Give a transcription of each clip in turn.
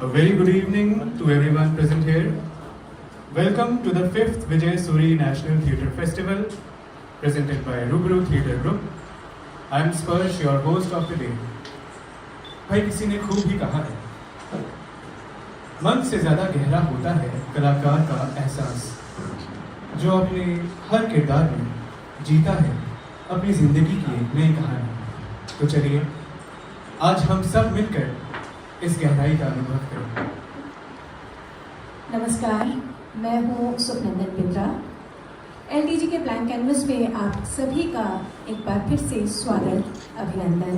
A very good evening to everyone present here. Welcome to the 5th Vijay Suri National Theatre Festival presented by Rubru Theatre Group. I am Sparsh, your host of the day. भाई किसी ने खूब ही कहा है, मन से ज़्यादा गहरा होता है कलाकार का एहसास, जो अपने हर किरदार में जीता है अपनी ज़िंदगी की एक नई कहानी। तो चलिए आज हम सब मिलकर इस गहराई का अनुभव करें। नमस्कार, मैं हूँ सुखनंदन बिंद्रा। एलटीजी के ब्लैंक कैनवस में आप सभी का एक बार फिर से स्वागत, अभिनंदन।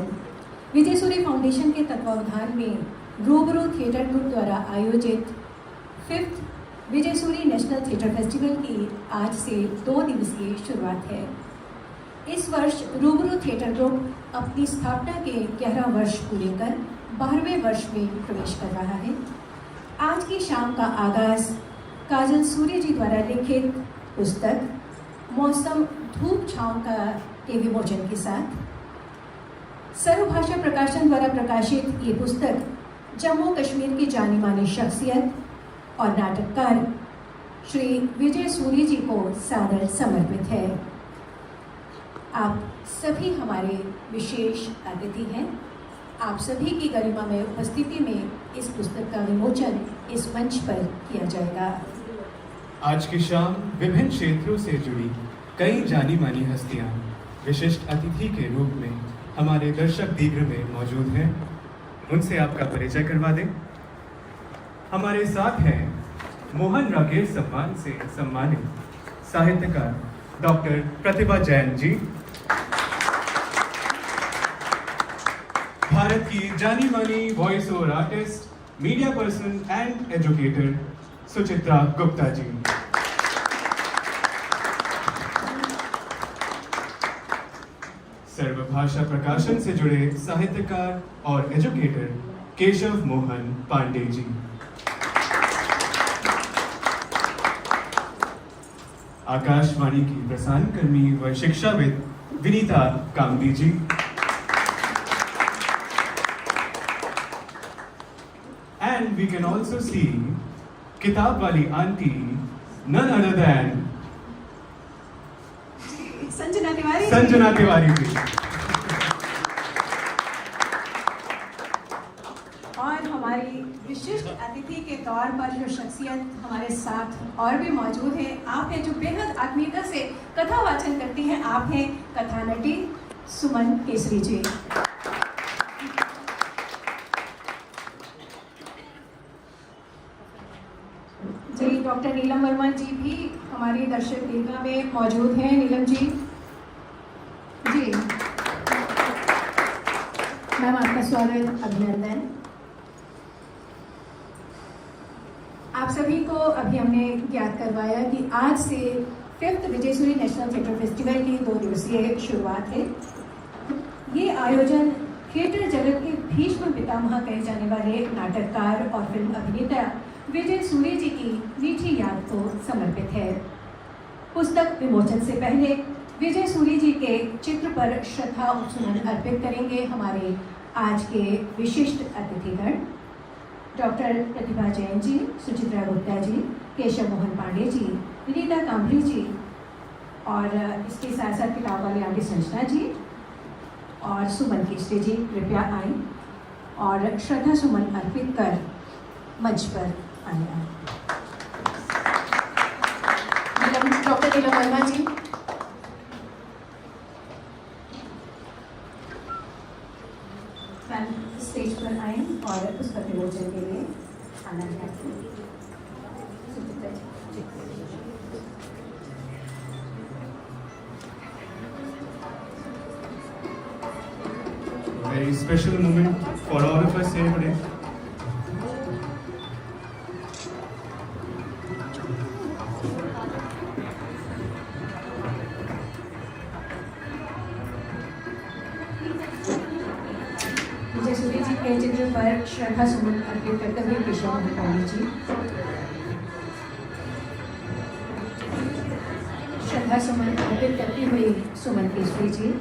विजय सूरी फाउंडेशन के तत्वावधान में रूबरू थिएटर ग्रुप द्वारा आयोजित 5th विजय सूरी नेशनल थिएटर फेस्टिवल की आज से 2 दिवसीय शुरुआत है। इस वर्ष रूबरू थिएटर ग्रुप अपनी स्थापना के 11 वर्ष पूरे कर 12वें वर्ष में प्रवेश कर रहा है। आज की शाम का आगाज काजल सूर्य जी द्वारा लिखित पुस्तक मौसम धूप छाँव के विमोचन के साथ सर्वभाषा प्रकाशन द्वारा प्रकाशित ये पुस्तक जम्मू कश्मीर की जानी मानी शख्सियत और नाटककार श्री विजय सूरी जी को सादर समर्पित है। आप सभी हमारे विशेष अतिथि हैं। आप सभी की गरिमामय उपस्थिति में इस पुस्तक का विमोचन इस मंच पर किया जाएगा। आज की शाम विभिन्न क्षेत्रों से जुड़ी कई जानी मानी हस्तियां विशिष्ट अतिथि के रूप में हमारे दर्शक दीर्घ में मौजूद हैं। उनसे आपका परिचय करवा दें। हमारे साथ हैं मोहन राकेश सम्मान से सम्मानित साहित्यकार डॉक्टर प्रतिभा जैन जी, भारत की जानी मानी voice over artist, media person and educator Suchitra Gupta ji, Sarvabhasha Prakashan से जुड़े साहित्यकार और एजुकेटर केशव मोहन पांडे जी, आकाशवाणी की प्रसारण कर्मी व शिक्षाविद विनीता कामदी जी, and we can also see किताब वाली aunty none other than Sanjana Tiwari ji, और हमारी विशिष्ट अतिथि के तौर पर जो शख्सियत हमारे साथ और भी मौजूद है, आप हैं जो बेहद आत्मीयता से कथा वाचन करती हैं, आप हैं कथा नटी सुमन केसरी जी। जी डॉक्टर नीलम वर्मा जी भी हमारी दर्शक दीर्घा में मौजूद हैं। नीलम जी, जी मैम आपका स्वागत, अभिनंदन। आप सभी को अभी हमने ज्ञात करवाया कि आज से 5th विजय सूरी नेशनल थिएटर फेस्टिवल की 2 दिवसीय शुरुआत है। ये आयोजन थिएटर जगत के भीष्म पितामह कहे जाने वाले नाटककार और फिल्म अभिनेता विजय सूरी जी की मीठी याद को समर्पित है। पुस्तक विमोचन से पहले विजय सूरी जी के चित्र पर श्रद्धा सुमन अर्पित करेंगे हमारे आज के विशिष्ट अतिथिगण डॉक्टर प्रतिभा जैन जी, सुचित्रा गुप्ता जी, केशव मोहन पांडे जी, विनीता कांबली जी, और इसके साथ साथ किताब वाली आंटी संजना जी और सुमन केसरी जी कृपया आए और श्रद्धा सुमन अर्पित कर मंच पर आए। डॉक्टर नीलम वर्मा जी, स्टेज पर आए और पुस्तक विमोचन के लिए आना चाहते हैं। very special moment for all of us here today. विजय सूरी जी के चित्र पर श्रद्धा सुमन अर्पित करते हुए केशव मोहन पांडे जी, श्रद्धा सुमन अर्पित करती हुई सुमन केसरी जी,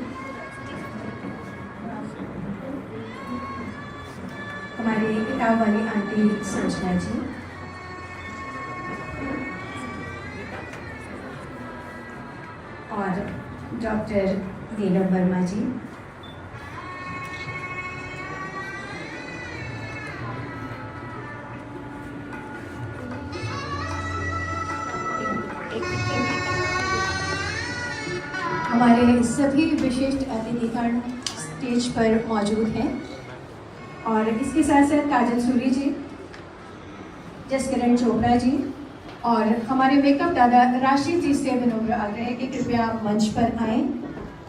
हमारी किताब वाली आंटी संजना जी, और डॉक्टर नीलम वर्मा जी, हमारे सभी विशिष्ट अतिथिगण स्टेज पर मौजूद हैं और इसके साथ साथ काजल सूरी जी, जसकिरण चोपड़ा जी और हमारे मेकअप दादा राशिद जी से विनम्र आग्रह है कि कृपया मंच पर आएं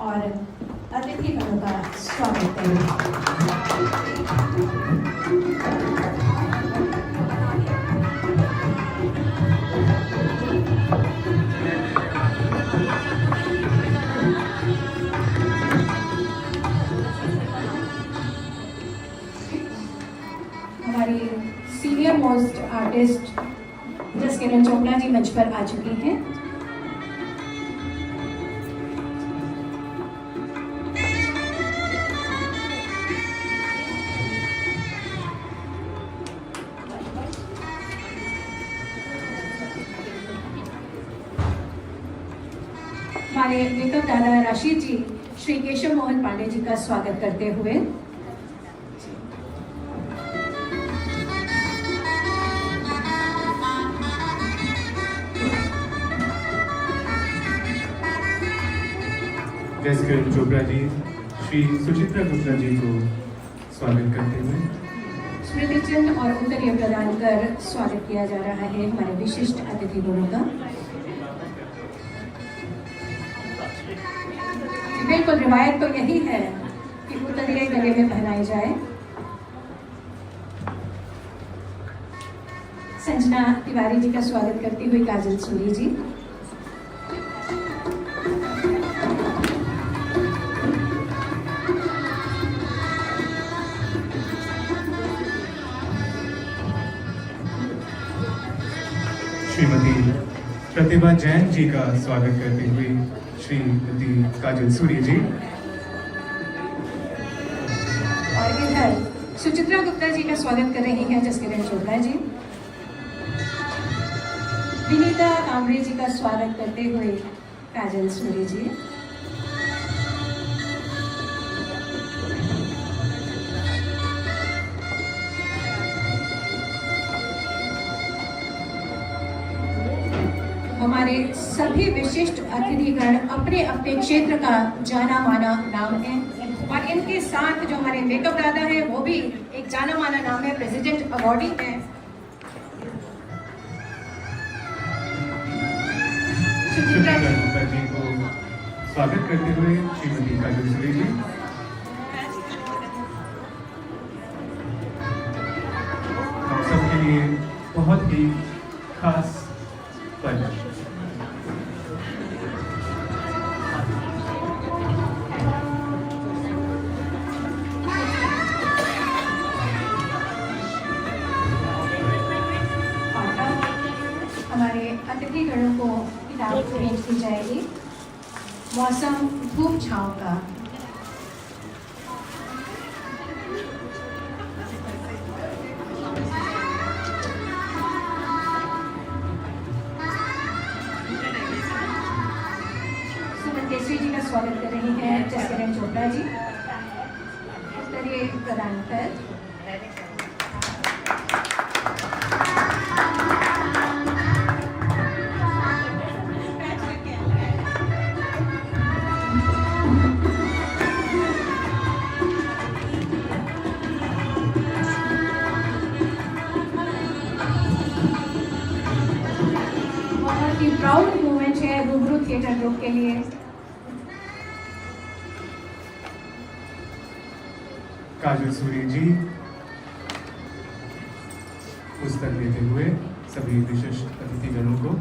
और अतिथिगणों का स्वागत करें। हमारी senior most artist Jaskiran Chopra ji मंच पर आ चुकी हैं। हमारे मेकअप दादा राशिद जी श्री केशव मोहन पांडे जी का स्वागत करते हुए जसकिरण चोपड़ा जी श्री सुचित्रा गुप्ता जी को स्वागत करते हुए स्मृति चिन्ह और उत्तरीय प्रदान कर स्वागत किया जा रहा है हमारे विशिष्ट अतिथिगणों का। बिल्कुल रिवायत तो यही है कि उत्तरीय गले में पहनाई जाए। संजना तिवारी जी का स्वागत करती हुई काजल सूरी जी, श्रीमती प्रतिभा जैन जी का स्वागत करते हुए श्रीमती काजल सूरी जी, और इधर सुचित्रा गुप्ता जी का स्वागत कर रही हैं जसकिरण चोपड़ा जी। विनीता कामरे जी का स्वागत करते हुए काजल सूरी जी, हमारे सभी विशिष्ट अतिथिगण अपने अपने क्षेत्र का जाना माना नाम है और इनके साथ जो हमारे मेकअप दादा है वो भी एक जाना माना नाम है, प्रेसिडेंट अवार्डी है। सुचित्रा गुप्ता जी को स्वागत करते हुए श्रीमती काजल सूरी जी, हम सबके लिए बहुत ही खास पल। हमारे अतिथिगणों को किताब भेंट की जाएगी मौसम धूप छाँव का। सुमन केसरी जी का स्वागत कर रही हैं जसकिरण चोपड़ा जी, उत्तरीय प्रदान कर। बहुत ही प्राउड मोमेंट है रूबरू थिएटर ग्रुप के लिए। काजल सूरी जी पुस्तक देते हुए सभी विशिष्ट अतिथिगणों को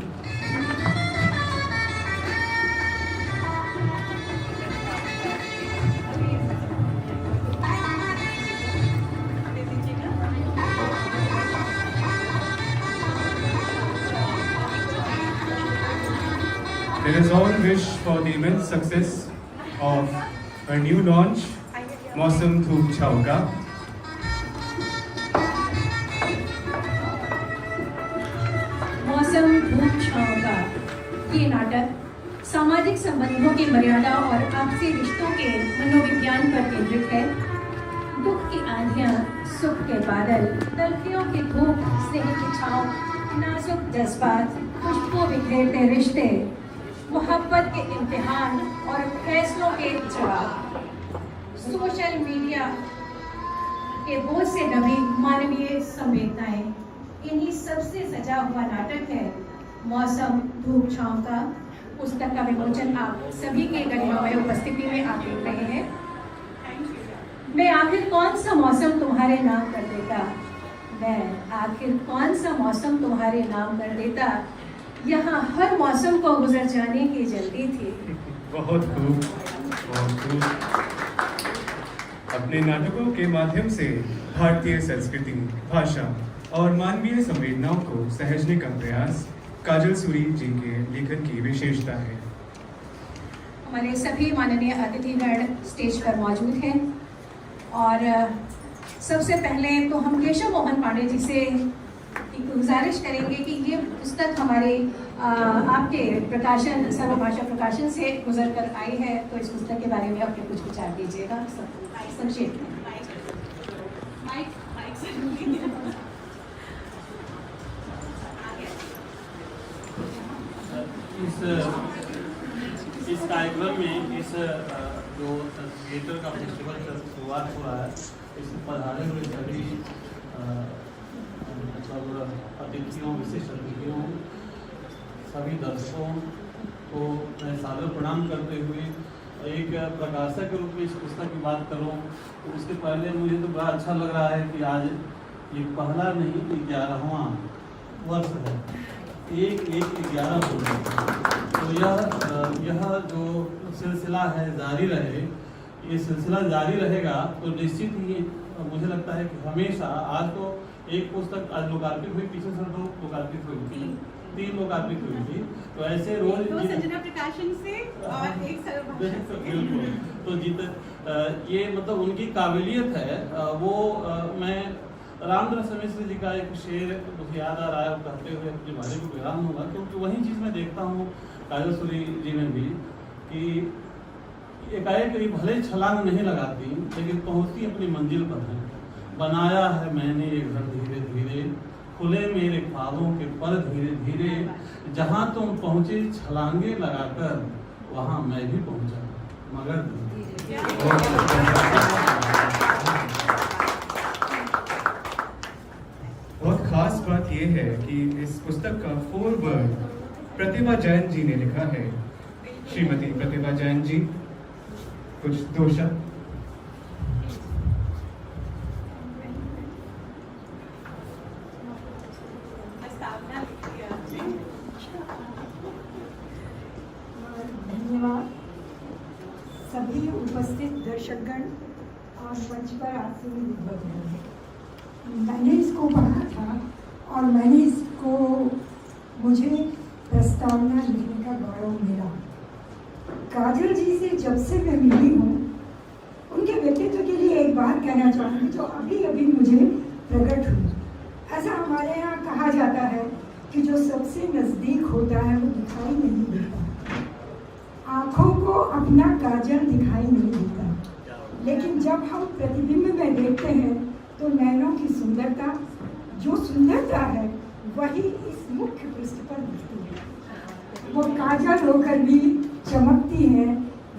Let us all wish for the immense success of her new launch, Mausam Dhoop Chhauka. छाँव का ये नाटक सामाजिक संबंधों की मर्यादा और आपसी रिश्तों के मनोविज्ञान पर केंद्रित है। दुख की आंधियां, सुख के बादल, तलखियों की धूप, स्नेह की छाँव, नाजुक जज्बात, खुशबू बिखेरते रिश्ते, मोहब्बत के इम्तिहान और फैसलों के जवाब, सोशल मीडिया के बोझ से दबी मानवीय संवेदनाएं, इन्हीं सबसे सजा हुआ नाटक है मौसम धूप छाँव का। पुस्तक का विमोचन आप सभी के गरिमामय उपस्थिति में आप देख रहे हैं। मैं आखिर कौन सा मौसम तुम्हारे नाम कर देता, मैं आखिर कौन सा मौसम तुम्हारे नाम कर देता, यहाँ हर मौसम को गुजर जाने की जल्दी थी। बहुत खूब, बहुत खूब। अपने नाटकों के माध्यम से भारतीय संस्कृति, भाषा और मानवीय संवेदनाओं को सहेजने का प्रयास काजल सूरी जी के लेखन की विशेषता है। हमारे सभी माननीय अतिथिगण स्टेज पर मौजूद हैं और सबसे पहले तो हम केशव मोहन पांडे जी से एक गुजारिश करेंगे कि ये पुस्तक हमारे आपके प्रकाशन सर्वभाषा प्रकाशन से गुजर कर आई है, तो इस पुस्तक के बारे में अपने कुछ विचार दीजिएगा संक्षेप में। इस कार्यक्रम में इस जो थिएटर का फेस्टिवल का शुरुआत हुआ है, इसमें पधारे हुए सभी मतलब अतिथियों, विशिष्ट अतिथियों, सभी दर्शकों को मैं सादर प्रणाम करते हुए एक प्रकाशक के रूप में इस पुस्तक की बात करूं तो उसके पहले मुझे तो बड़ा अच्छा लग रहा है कि आज ये पहला नहीं 11वां वर्ष है, 1/1/11 हो गया। तो यह जो सिलसिला है जारी रहे, ये सिलसिला जारी रहेगा तो निश्चित ही मुझे लगता है कि हमेशा, आज तो एक पुस्तक आज लोकार्पित हुई, पिछले साल 2 लोकार्पित हुई थी, 3 लोकार्पित हुई थी, तो ऐसे रोज 2 सजना प्रकाशन से और 1 सर्वभाषा। तो ये मतलब उनकी काबिलियत है। वो मैं रामदास मिश्र जी का एक शेर मुझे याद आ रहा है, कहते हुए अपनी वाणी को विराम होगा, क्योंकि वही चीज़ मैं देखता हूँ काजल सूरी जी में भी कि एकाएक भले छलांग नहीं लगाती लेकिन पहुँचती अपनी मंजिल पर है। बनाया है मैंने ये घर धीरे धीरे, खुले मेरे ख्वाबों के पर धीरे धीरे, जहाँ तुम पहुँचे छलांगे लगाकर वहाँ मैं भी पहुँचा मगर बहुत खास बात यह है कि इस पुस्तक का फोरवर्ड प्रतिभा जैन जी ने लिखा है। श्रीमती प्रतिभा जैन जी, कुछ 2 शब्द। धन्यवाद सभी उपस्थित दर्शकगण और मंच पर आसीन विद्वान। मैंने इसको पढ़ा था और मैंने इसको मुझे प्रस्तावना लिखने का गौरव मिला। काजल जी से जब से मैं मिली हूँ, उनके व्यक्तित्व के लिए एक बात कहना चाहूँगी जो अभी अभी मुझे प्रकट हुई। ऐसा हमारे यहाँ कहा जाता है कि जो सबसे नज़दीक होता है वो दिखाई नहीं देता, आँखों को अपना काजल दिखाई नहीं देता, लेकिन जब हम प्रतिबिंब में देखते हैं तो नैनों की सुंदरता, जो सुंदरता है वही इस मुख्य पृष्ठ पर दिखती है। वो काजल होकर भी चमकती है,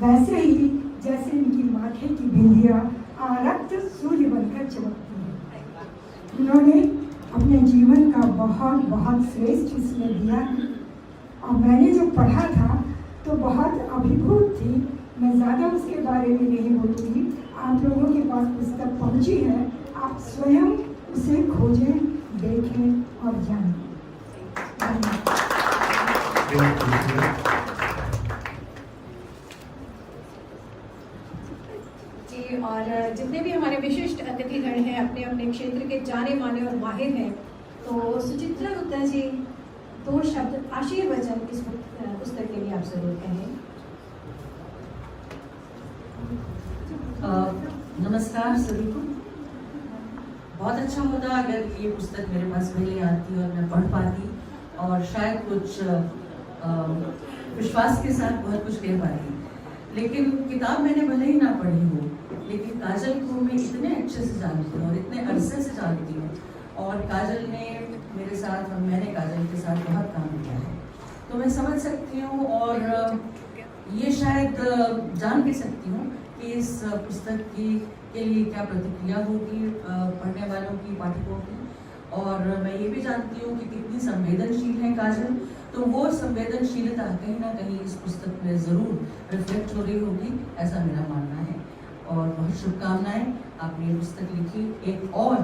वैसे ही जैसे इनकी माथे की बिंदिया आरक्त सूर्य बनकर चमकती है। उन्होंने अपने जीवन का बहुत बहुत श्रेष्ठ इसमें दिया है और मैंने जो पढ़ा था तो बहुत अभिभूत थी। मैं ज़्यादा उसके बारे में नहीं बोलूँगी, आप लोगों के पास पुस्तक पहुँची है, आप स्वयं उसे खोजें, देखें और जानें। जी, और जितने भी हमारे विशिष्ट अतिथिगण हैं अपने अपने क्षेत्र के जाने माने और माहिर हैं, तो सुचित्रा गुप्ता जी 2 शब्द आशीर्वचन इस पुस्तक के लिए आप जरूर कहें। नमस्कार सभी को। बहुत अच्छा होता अगर ये पुस्तक मेरे पास पहले आती और मैं पढ़ पाती और शायद कुछ विश्वास के साथ बहुत कुछ कह पाती। लेकिन किताब मैंने भले ही ना पढ़ी हो, लेकिन काजल को मैं इतने अच्छे से जानती हूँ और इतने अरसे से जानती हूँ, और काजल ने मेरे साथ और मैंने काजल के साथ बहुत काम किया है, तो मैं समझ सकती हूँ और ये शायद जान भी सकती हूँ कि इस पुस्तक के लिए क्या प्रतिक्रिया होगी पढ़ने वालों की, पाठकों की। और मैं ये भी जानती हूँ कि कितनी संवेदनशील है काजल, तो वो संवेदनशीलता कहीं ना कहीं इस पुस्तक में ज़रूर रिफ्लेक्ट हो रही होगी, ऐसा मेरा मानना है। और बहुत शुभकामनाएं, आपने ये पुस्तक लिखी, एक और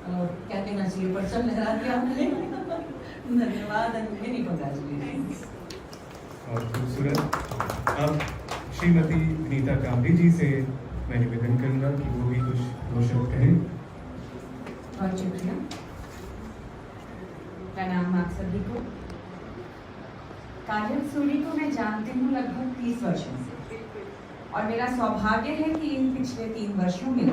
क्या कहना चाहिए, परचम लहरा दिया आपने। धन्यवाद एंड मेनी कांग्रेचुलेशंस। और खूबसूरत। अब श्रीमती विनीता कामरी जी से मैं निवेदन करूंगा कि वो भी कुछ दो शब्द कहें। बहुत शुक्रिया। प्रणाम आप सभी को। काजल सूरी को मैं जानती हूँ लगभग 30 वर्षों से, और मेरा सौभाग्य है कि इन पिछले 3 वर्षों में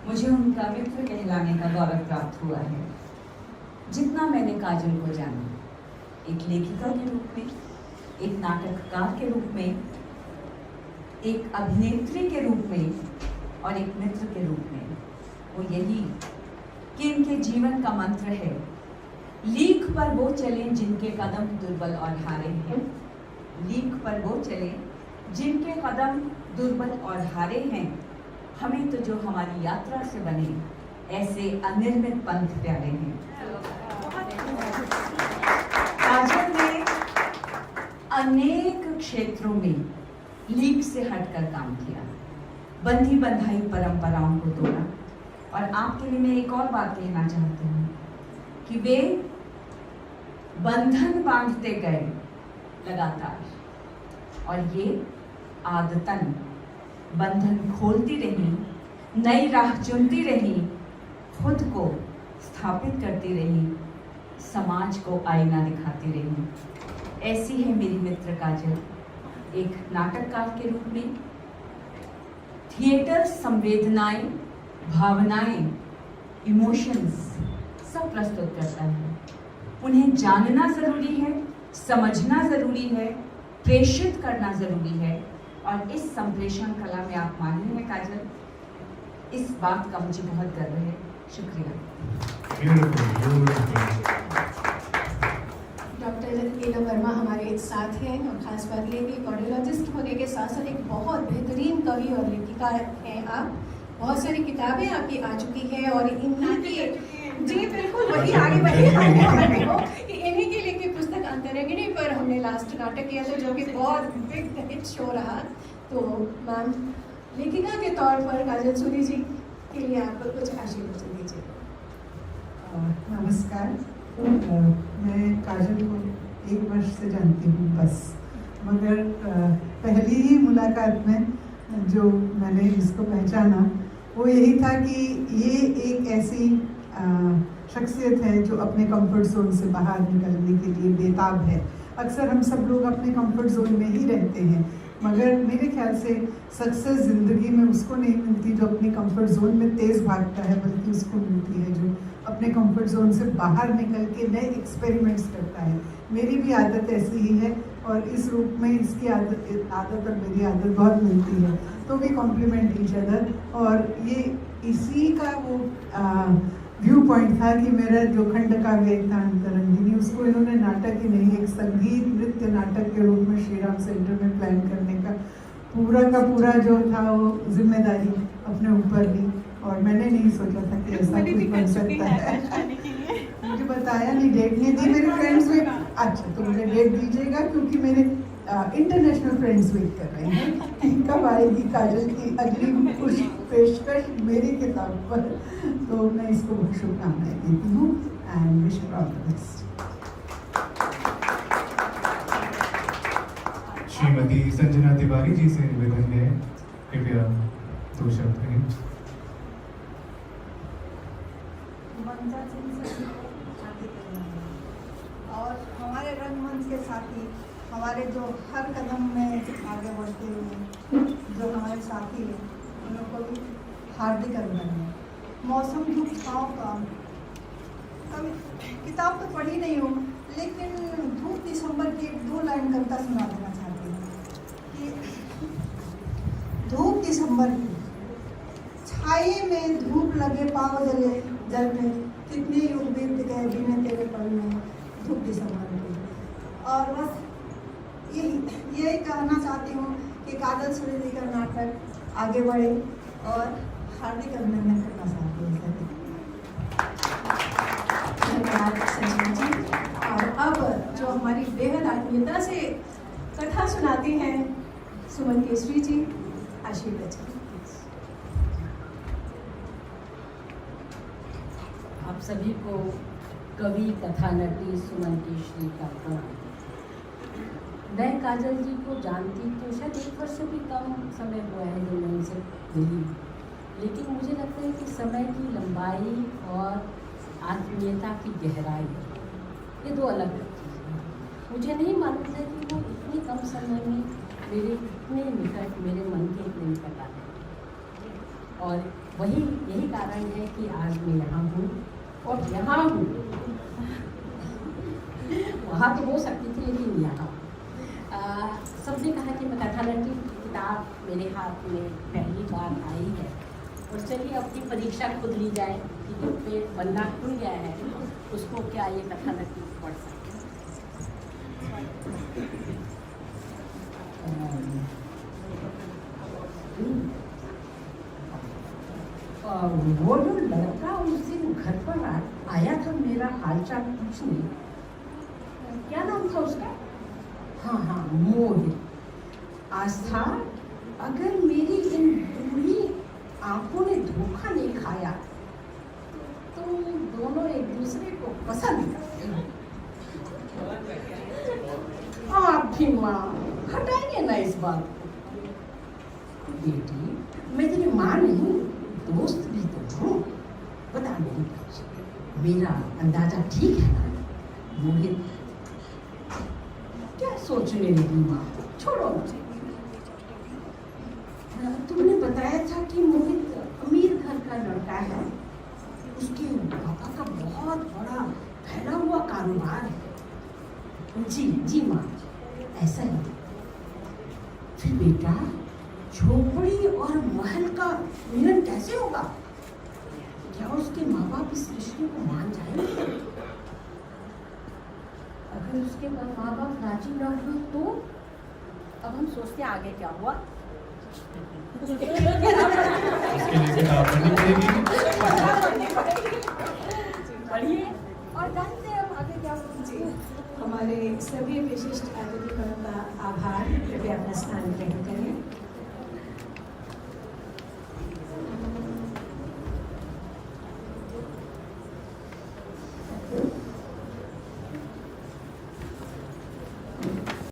मुझे उनका मित्र कहलाने का गौरव प्राप्त हुआ है। जितना मैंने काजल को जाना, एक लेखिका के रूप में, एक नाटककार के रूप में, एक अभिनेत्री के रूप में और एक मित्र के रूप में, वो यही कि इनके जीवन का मंत्र है, लीक पर वो चलें जिनके कदम दुर्बल और हारे हैं। लीक पर वो चलें जिनके कदम दुर्बल और हारे हैं। हमें तो जो हमारी यात्रा से बने ऐसे अनिर्मित पंथ प्यारे हैं। काजल ने अनेक क्षेत्रों में लीक से हटकर काम किया, बंधी बंधाई परंपराओं को तोड़ा। और आपके लिए मैं एक और बात कहना चाहती हूँ कि वे बंधन बांधते गए लगातार, और ये आदतन बंधन खोलती रही, नई राह चुनती रही, खुद को स्थापित करती रही, समाज को आईना दिखाती रही। ऐसी है मेरी मित्र काजल, एक नाटककार के रूप में। थिएटर संवेदनाएं, भावनाएं, इमोशंस सब प्रस्तुत करता है। उन्हें जानना जरूरी है, समझना जरूरी है, प्रेषित करना जरूरी है, और इस संप्रेषण कला में आप माहिर हैं काजल। इस बात का मुझे बहुत गर्व है। शुक्रिया। डॉक्टर लीला वर्मा हमारे साथ हैं, और ख़ास बात ये कि ऑडियोलॉजिस्ट होने के साथ साथ एक बहुत बेहतरीन कवि और लेखिका हैं आप। बहुत सारी किताबें आपकी आ चुकी हैं, और इनकी जी बिल्कुल वही आगे बढ़ी हो कि इन्हीं के लिखी पुस्तक अंतरंगिणी पर हमने लास्ट नाटक किया था, जो कि बहुत बिग हिट शो रहा। तो मैम, लेखिका के तौर पर काजल सूरी जी के लिए आप कुछ आशीर्वाद दीजिए। नमस्कार। मैं काजल को 1 वर्ष से जानती हूँ बस, मगर पहली ही मुलाकात में जो मैंने इसको पहचाना वो यही था कि ये एक ऐसी शख्सियत है जो अपने कंफर्ट जोन से बाहर निकलने के लिए बेताब है। अक्सर हम सब लोग अपने कंफर्ट जोन में ही रहते हैं, मगर मेरे ख्याल से सक्सेस ज़िंदगी में उसको नहीं मिलती जो अपने कंफर्ट जोन में तेज़ भागता है, बल्कि उसको मिलती है जो अपने कंफर्ट जोन से बाहर निकल के नए एक्सपेरिमेंट्स करता है। मेरी भी आदत ऐसी ही है, और इस रूप में इसकी आदत और मेरी आदत बहुत मिलती है, तो भी कॉम्प्लीमेंट ईच अदर। और ये इसी का वो व्यू पॉइंट था कि मेरा जो खंड काव्य था अंतरंगिनी, उसको इन्होंने नाटक ही नहीं, एक संगीत नृत्य नाटक के रूप में श्रीराम सेंटर में प्लान करने का पूरा जो था वो जिम्मेदारी अपने ऊपर ली, और मैंने नहीं सोचा था कि ऐसा कुछ बन सकता है। मुझे बताया नहीं, डेट नहीं दी मेरे फ्रेंड्स में। अच्छा, तो मुझे डेट दीजिएगा, क्योंकि मेरे इंटरनेशनल फ्रेंड्स वेट कर रहे हैं कि कब आएगी काजल की अगली कुछ पेशकश मेरी किताब पर। तो मैं इसको बहुत शुभकामनाएं देती हूँ and wish you all the best. Shrimati Sanjana Tiwari ji से निवेदन है, कृपया 2 शब्द कहें। और हमारे रंगमंच के साथी, हमारे जो हर कदम में आगे बढ़ते हुए जो हमारे साथी हैं, उन लोगों को भी हार्दिक अभिनंदन। मौसम धूप छाँव का कभी किताब तो पढ़ी नहीं हूँ, लेकिन धूप दिसंबर की एक 2 लाइन कविता सुना देना चाहती हूँ कि धूप दिसंबर की छाये में धूप लगे पाँव जले जल में कितने युग बीत गए बिना तेरे पल में धूप दिसंबर की। और बस यही कहना चाहती हूँ कि काजल सूर्य जी का नाटक आगे बढ़े और हार्दिक अभिनंदन करना चाहती हूँ सभी। धन्यवाद संजना जी। और अब जो हमारी बेहद आत्मीयता से कथा सुनाती हैं सुमन केसरी जी, आशीर्वाद जी। आप सभी को कवि कथा नटी सुमन केसरी का प्रणाम। मैं काजल जी को जानती तो शायद 1 वर्ष से भी कम समय हुआ है जो मैं उनसे मिली, लेकिन मुझे लगता है कि समय की लंबाई और आत्मीयता की गहराई ये 2 अलग चीज़ें हैं। मुझे नहीं मालूम था कि वो इतनी कम समय में मेरे इतने निकट, मेरे मन के इतने निकट आ गए। और यही कारण है कि आज मैं यहाँ हूँ और यहाँ हूँ। वहाँ तो हो सकती थी लेकिन यहाँ सबने कहा कि मैं कथा नटी किताब मेरे हाथ में पहली बार आई है और चलिए अपनी परीक्षा खुद ली जाए कि जो पे बंदा खुल गया है उसको क्या ये कथा नटी पढ़ सकते वो जो लड़का उस दिन घर पर आया था मेरा हालचाल पूछने, क्या नाम था उसका? हाँ, मोहित। आस्था, अगर मेरी इन बूढ़ी आंखों ने धोखा नहीं खाया तो तुम दोनों एक दूसरे को पसंद करते हो। आप भी माँ हटाइए ना इस बात को। बेटी, मैं तेरी माँ नहीं, दोस्त भी तो हूँ। बता मेरी बच्ची, मेरा अंदाजा ठीक है ना? मोहित क्या सोचने लगी माँ, छोड़ो मुझे। तुमने बताया था कि मोहित अमीर घर का लड़का है, उसके पापा का बहुत बड़ा फैला हुआ कारोबार है। जी माँ, ऐसा ही। फिर बेटा, झोपड़ी और महल का मिलन कैसे होगा? क्या उसके माँ बाप इस रिश्ते को मान जाएंगे? अगर उसके माँ बाप राजी न हुए तो? अब हम सोचते हैं आगे क्या हुआ। इसके लिए किताब पढ़नी पड़ेगी। पढ़िए और जानते हैं हम आगे क्या होगा। हमारे सभी विशिष्ट अतिथियों का आभार। कृपया अपना स्थान ग्रहण करें।